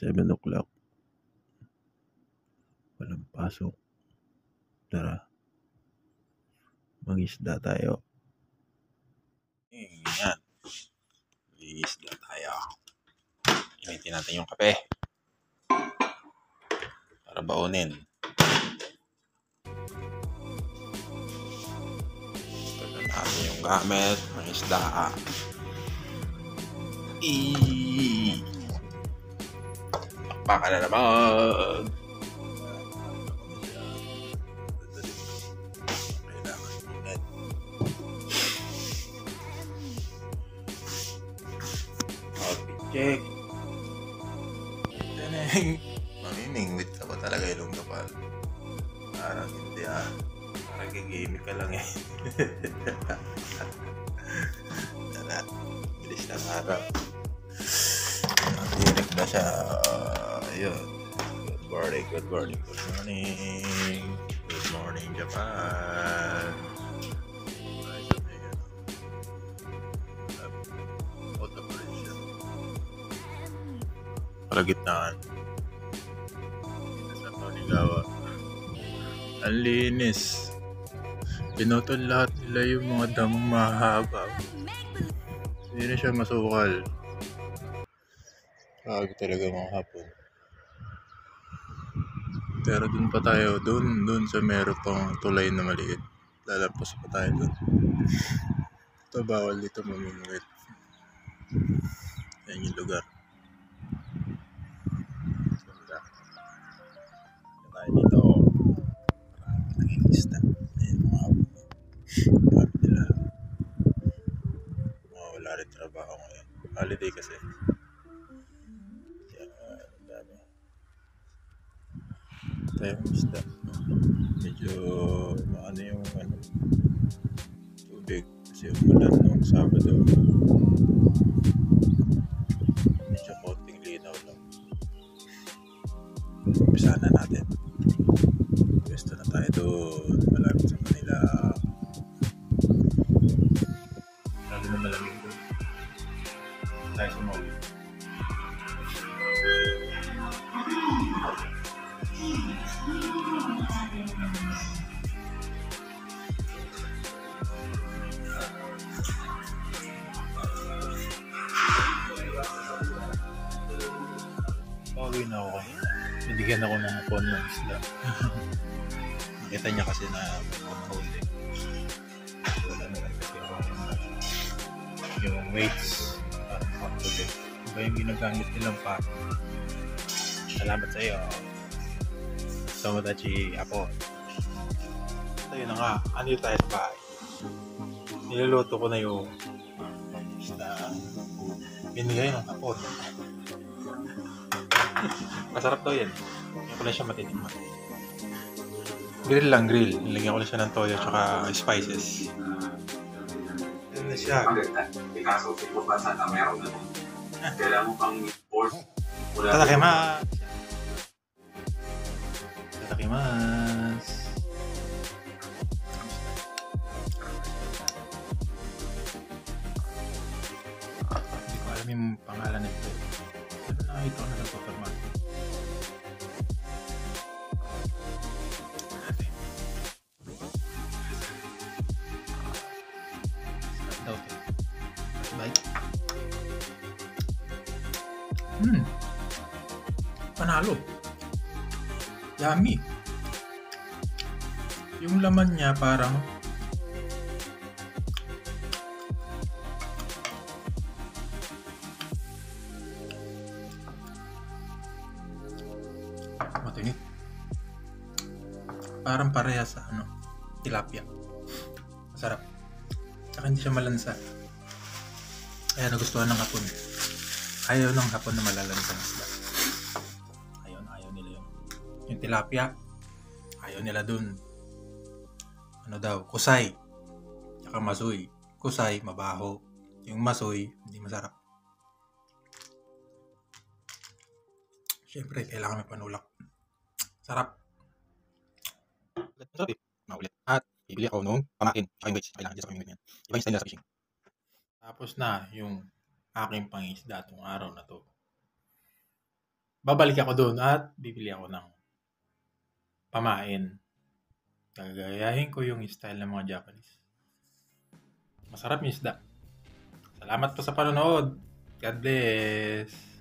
7 o'clock. Walang pasok. Tara. Mangisda tayo. Yan. Mangisda tayo. Initin natin yung kape. Para baunin. Ito natin yung gamit. Mangisda. Baka na naman. Check. Teneng. Maniningwit ka ba talaga ilong kapal? Parang hindi Parang gigimik ka lang eh. Tara. Bilis ng araw. Direct na siya. Ayun. Good morning. Good morning. Good morning. Good morning, Japan. Kalagitnaan. Sa Tonigawa. Ang linis. Pinutol lahat nila yung mga damong mahaba. Hindi na siya masukal. Kagod talaga mga hapon. Pero dun pa tayo. Dun sa meron pang tulay na maliit. Lalampas pa tayo dun. Ito bawal dito mamingwit. Yan yung lugar. Dito marami nangingisda. Ayun mga hapon. Dami nila. Wala rin trabaho ngayon. Holiday kasi. Kaya dami. Tayo isda. Medyo maano yung tubig kasi umulan nung Sabado. Medyo konting linaw lang. Umpisa na natin. Pwesto na tayo doon. Malapit sa Manila. Lalo na malamig doon. Tayo sa mall. Pauwi na ako kanina. Binigyan ako ng hapon ng isda. Nakita niya kasi na pamahuli. Wala naman kasi ako yung weights para makapuli. Iba yung ginagamit nilang pa. Salamat sa iyo. Tomodachi Apo. So yun na nga. Ano yung tayo sa bahay? Niluluto ko na yung isda. Binigay ng hapon. Masarap daw yan. Hindi ko na siya matitikman. Grill lang, grill. Nilagyan ko na siya ng toyo tsaka spices. Yan na siya. Tatakimasu! Tatakimasu! Hindi ko alam yung pangalan nito. Ito na ito na nagpaparma. Panalo. Yummy. Yung laman niya parang matingit. Parang pareha sa tilapia. Masarap. Saka hindi siya malansa. Kaya nagustuhan ng hapon. Ayaw ng hapon na malalansang isda. Ayaw nila yun. Yung tilapia, ayaw nila dun. Ano daw? Kusay. Tsaka masoy. Kusay, mabaho. Yung masoy, hindi masarap. Siyempre, kailangan may panulak. Sarap. Sarap eh. Maulit. At bibili ako nung pamakin. Tsaka yung weights. Kailangan dyan sa pamimigay niyan. Iba yung style nila sa fishing. Tapos na yung aking pangisda itong araw na to. babalik ako doon at bibili ako ng pamain. Gagayahin ko yung style ng mga Japanese. Masarap yung isda. Salamat po sa panonood. God bless.